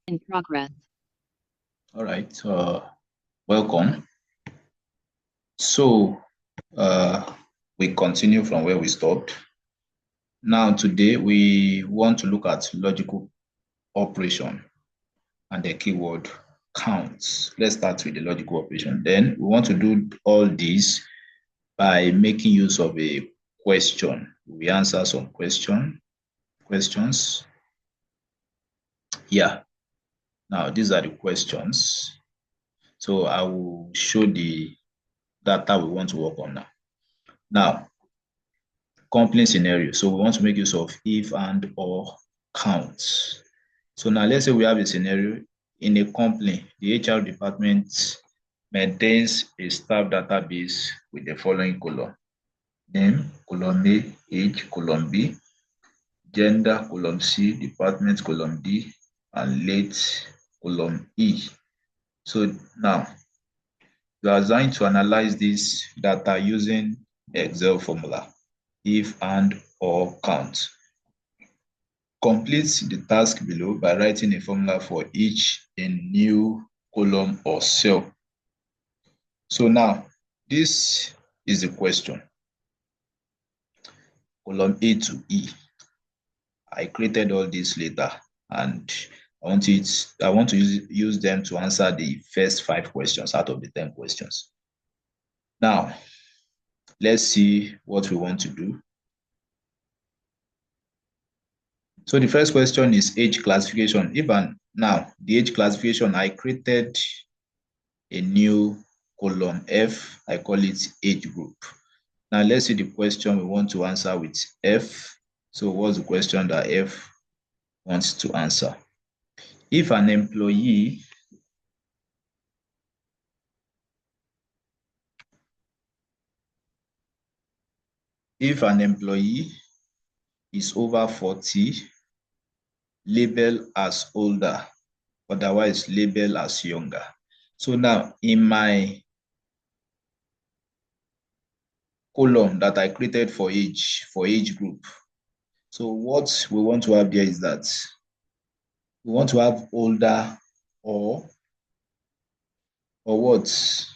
In progress. All right, welcome. So we continue from where we stopped. Now today we want to look at logical operation and the keyword counts. Let's start with the logical operation. Then we want to do all this by making use of a question. We answer some questions. Yeah. Now these are the questions. So I will show the data we want to work on now. Now, company scenario. So we want to make use of if and or counts. So now let's say we have a scenario in a company, the HR department maintains a staff database with the following column: name, column A, age, column B, gender, column C, department, column D, and late, column E. So now you are going to analyze this data using Excel formula, if and or count. Complete the task below by writing a formula for each in new column or cell. So now, this is the question. Column A to E. I created all this later, and I want to use them to answer the first 5 questions out of the 10 questions. Now, let's see what we want to do. So the first question is age classification. Now the age classification, I created a new column F, I call it age group. Now let's see the question we want to answer with F. So what's the question that F wants to answer? If an employee is over 40, label as older, otherwise label as younger. So now in my column that I created for age group, so what we want to have there is that we want to have older or what?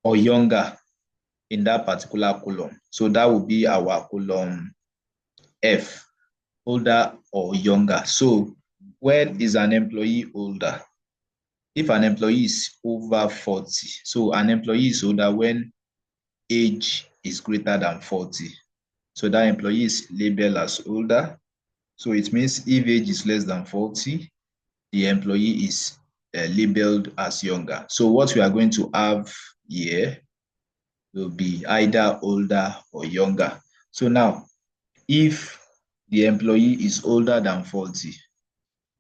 Or younger in that particular column. So that will be our column F, older or younger. So when is an employee older? If an employee is over 40, so an employee is older when age is greater than 40. So that employee is labeled as older. So it means if age is less than 40, the employee is labeled as younger. So what we are going to have here will be either older or younger. So now, if the employee is older than 40,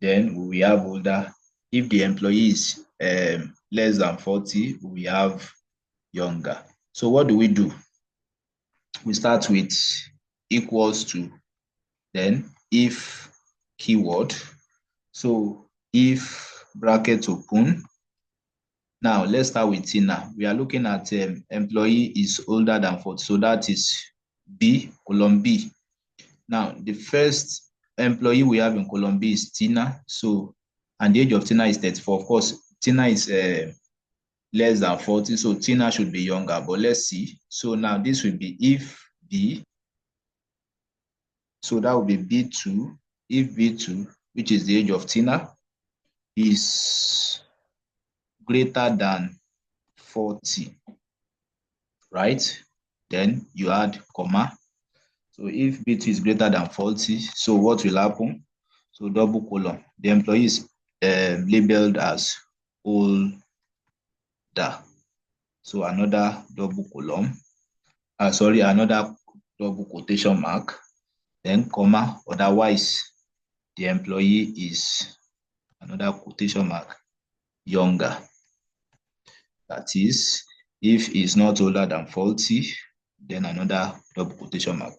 then we have older. If the employee is less than 40, we have younger. So what do? We start with equals to, then if keyword. So if bracket open. Now let's start with Tina. We are looking at employee is older than 40. So that is B, column B. Now the first employee we have in column B is Tina. So, and the age of Tina is 34. Of course, Tina is less than 40. So Tina should be younger, but let's see. So now this will be if B. So that will be B2. If B2, which is the age of Tina, is greater than 40, right? Then you add comma. So if B2 is greater than 40, so what will happen? So double column. The employee is labeled as older. So another double column. Another double quotation mark. Then comma. Otherwise, the employee is another quotation mark younger. That is, if it's not older than 40, then another double quotation mark,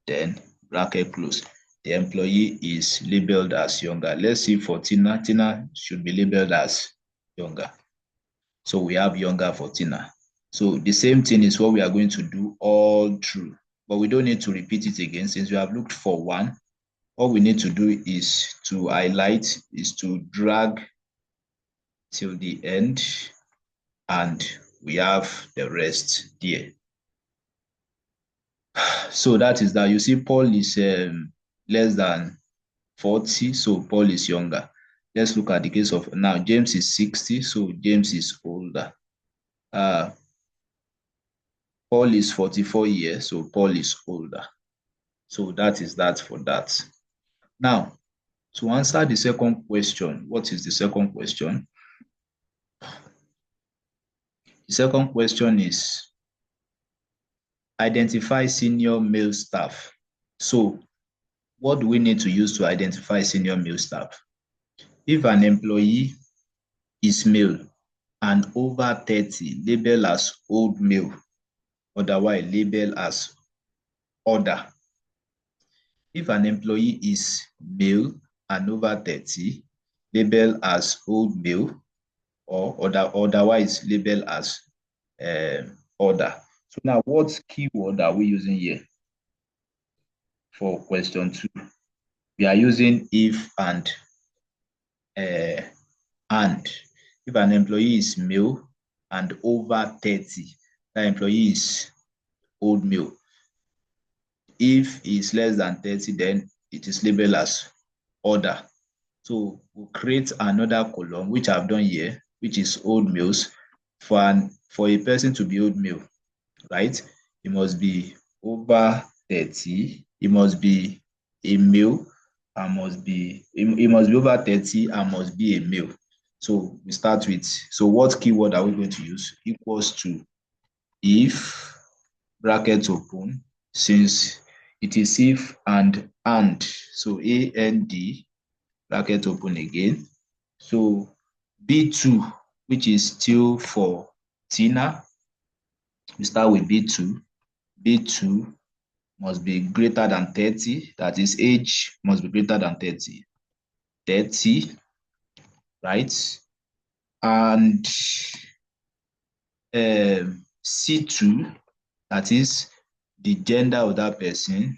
then bracket close. The employee is labeled as younger. Let's see for Tina. Tina should be labeled as younger. So we have younger for Tina. So the same thing is what we are going to do all through, but we don't need to repeat it again since we have looked for one. All we need to do is to highlight, is to drag till the end, and we have the rest there. So that is that. You see, Paul is less than 40, so Paul is younger. Let's look at the case of now. James is 60, so James is older. Paul is 44 years, so Paul is older. So that is that for that. Now, to answer the second question, what is the second question? The second question is identify senior male staff. So, what do we need to use to identify senior male staff? If an employee is male and over 30, label as old male, otherwise label as other. If an employee is male and over 30, label as old male, or otherwise label as other. So now, what keyword are we using here for question 2? We are using if and. If an employee is male and over 30, that employee is old male. If it's less than 30, then it is labeled as other. So we'll create another column, which I've done here, which is old males. For a person to be old male, right? It must be over 30. It must be a male and must be over 30 and must be a male. So we start with, so what keyword are we going to use? Equals to if, bracket open, since it is if and, so and, bracket open again. So B2, which is still for Tina, we start with B2. B2 must be greater than 30. That is, age must be greater than 30. 30, right? And C2, that is, the gender of that person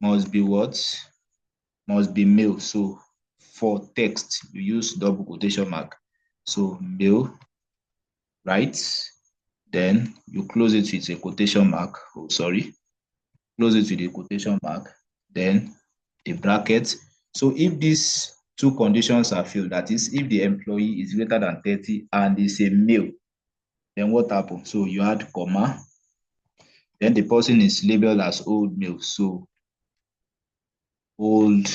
must be what? Must be male. So for text, you use double quotation mark. So male, right? Then you close it with a quotation mark. Oh, sorry. Close it with a quotation mark. Then a bracket. So if these two conditions are filled, that is, if the employee is greater than 30 and is a male, then what happens? So you add comma. Then the person is labeled as old male. So old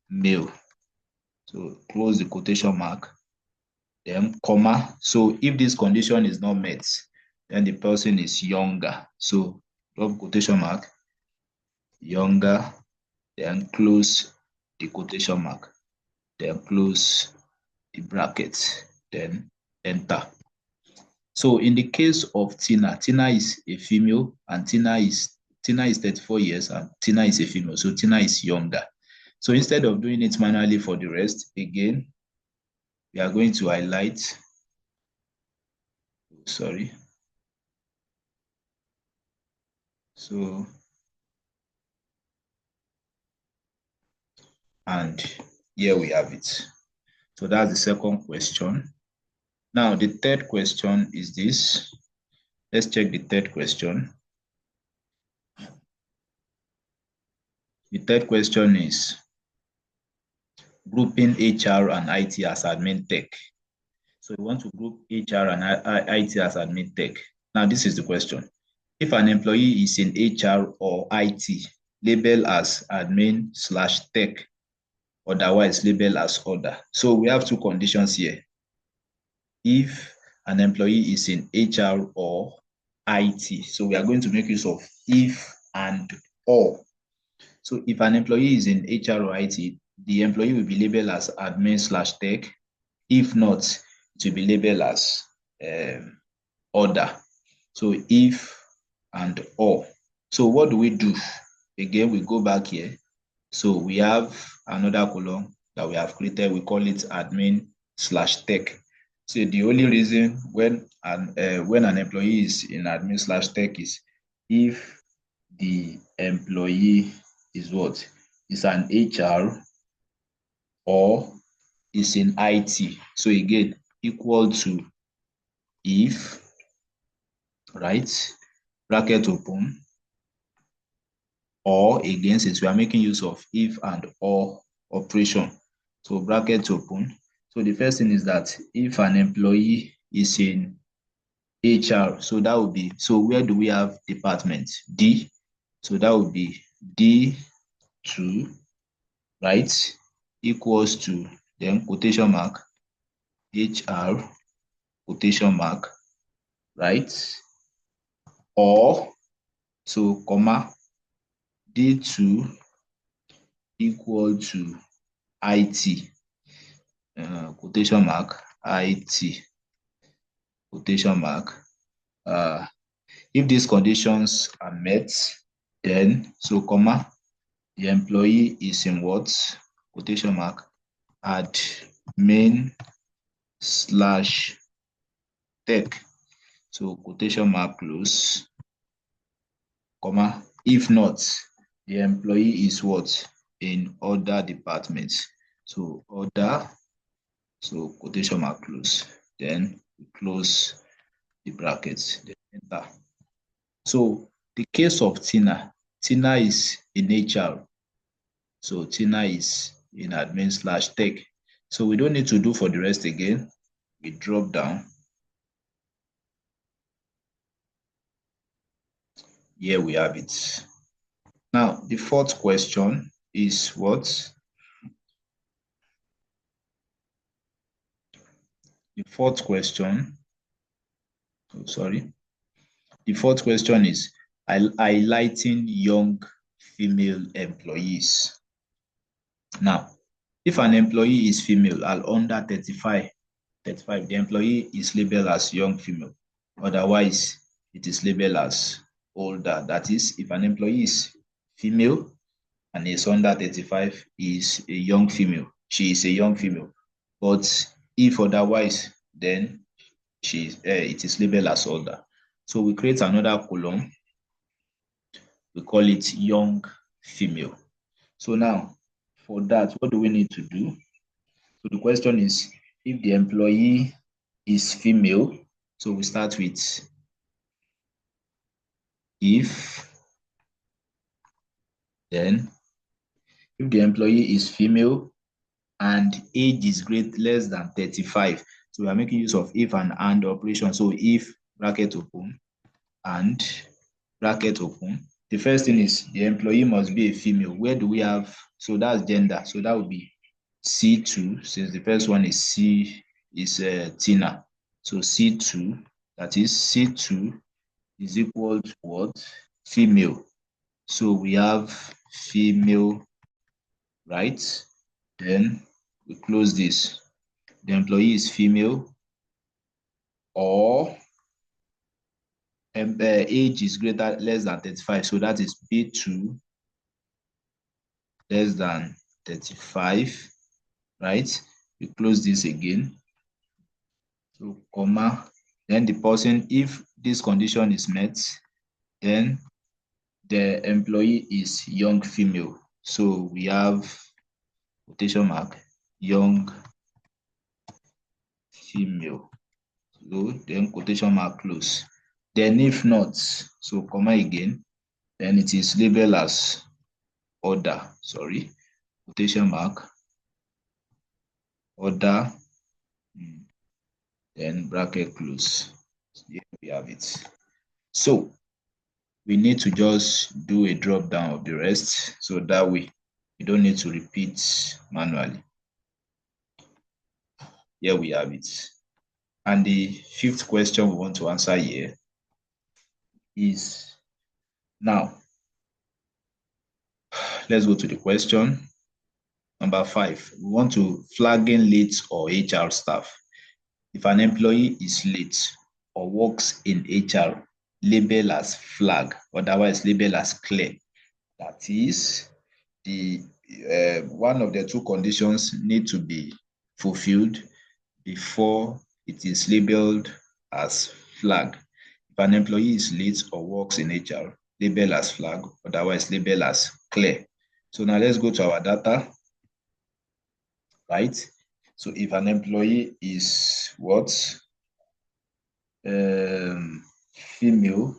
male. So close the quotation mark. Then comma. So if this condition is not met, then the person is younger. So double quotation mark, younger, then close the quotation mark, then close the bracket, then enter. So in the case of Tina, Tina is a female and Tina is 34 years and Tina is a female. So Tina is younger. So instead of doing it manually for the rest, again, we are going to highlight, sorry. So, and here we have it. So that's the second question. Now, the third question is this. Let's check the third question. The third question is grouping HR and IT as admin tech. So we want to group HR and IT as admin tech. Now, this is the question. If an employee is in HR or IT, label as admin/tech, otherwise label as other. So we have two conditions here. If an employee is in HR or IT, so we are going to make use of if and or. So if an employee is in HR or IT, the employee will be labeled as admin/tech. If not, it will be labeled as other. So if and or. So what do we do? Again, we go back here. So we have another column that we have created. We call it admin/tech. So the only reason when an employee is in admin/tech is if the employee is what? Is an HR or is in IT. So again, equal to if, right? Bracket open, or against it. We are making use of if and or operation. So bracket open. So the first thing is that if an employee is in HR, so that would be, so where do we have department? D. So that would be D2, right? Equals to, then quotation mark, HR, quotation mark, right? Or, so comma, D2 equal to IT, quotation mark, IT, quotation mark. If these conditions are met, then, so comma, the employee is in what? Quotation mark, admin slash tech. So quotation mark close, comma. If not, the employee is what? In other departments. So other, so quotation mark close. Then we close the brackets, then enter. So the case of Tina, Tina is in HR. So Tina is in admin slash tech. So we don't need to do for the rest again. We drop down. Here we have it. Now, the fourth question is what? The fourth question, oh, sorry. The fourth question is highlighting young female employees. Now, if an employee is female and under 35, the employee is labeled as young female. Otherwise, it is labeled as older. That is, if an employee is female and is under 35, is a young female. She is a young female. But if otherwise, then it is labeled as older. So we create another column. We call it young female. So now, for that, what do we need to do? So the question is, if the employee is female, so we start with if, then if the employee is female and age is less than 35, so we are making use of if and operation. So if bracket open and bracket open. The first thing is the employee must be a female. Where do we have? So that's gender. So that would be C2, since the first one is Tina. So C2, that is C2 is equal to what? Female. So we have female, right? Then we close this. The employee is female or age is less than 35. So that is B2 less than 35, right? We close this again. So comma, then the person, if this condition is met, then the employee is young female. So we have quotation mark, young female. So then quotation mark close. Then if not, so comma again, then it is labeled as order, sorry, quotation mark, order, then bracket close. Here we have it. So we need to just do a drop down of the rest, so that way you don't need to repeat manually. Here we have it. And the fifth question we want to answer here is, now let's go to the question. Number 5, we want to flagging late or HR staff. If an employee is late or works in HR, label as flag, otherwise label as clear. That is, the one of the two conditions need to be fulfilled before it is labeled as flag. If an employee is late or works in HR, label as flag, otherwise label as clear. So now let's go to our data, right? So if an employee is what? Female.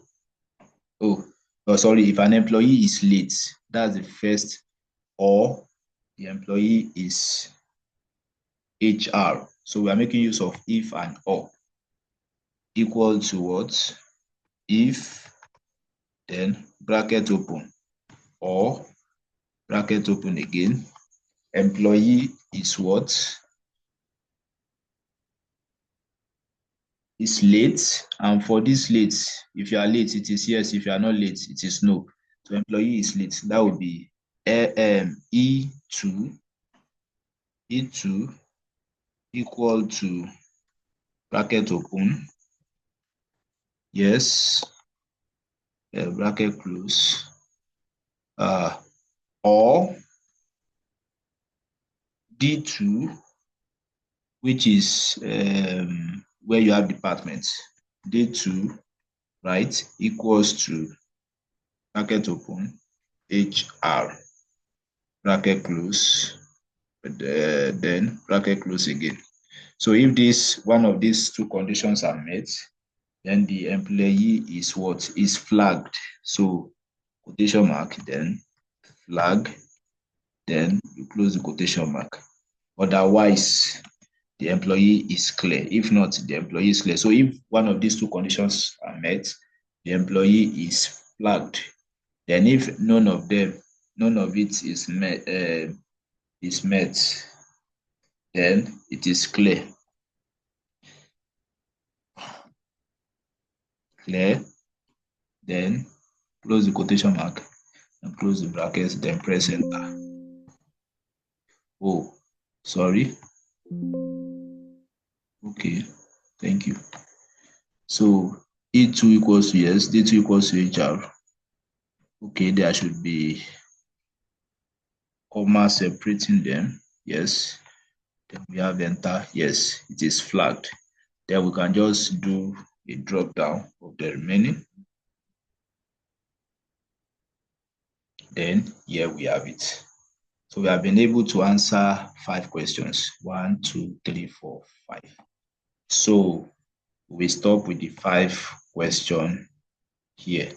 Oh, sorry. If an employee is late, that's the first, or the employee is HR. So we are making use of if and or. Equal to what? If, then bracket open, or bracket open again. Employee is what? Is late. And for this late, if you are late, it is yes. If you are not late, it is no. So employee is late. That would be E2 equal to bracket open. Yes. Bracket close. Or D2, which is where you have departments. D2, right, equals to bracket open, HR, bracket close, then bracket close again. So if this one of these two conditions are met, then the employee is what? Is flagged. So quotation mark, then flag, then you close the quotation mark. Otherwise, the employee is clear. If not, the employee is clear. So if one of these two conditions are met, the employee is flagged. Then if none of it is met, then it is clear. Clear. Then close the quotation mark and close the brackets, then press enter. Oh, sorry. Okay, thank you. So E2 equals to yes, D2 equals to HR. Okay, there should be comma separating them. Yes. Then we have enter. Yes, it is flagged. Then we can just do a drop down of the remaining. Then here we have it. So we have been able to answer 5 questions. 1, 2, 3, 4, 5. So we stop with the 5 question here.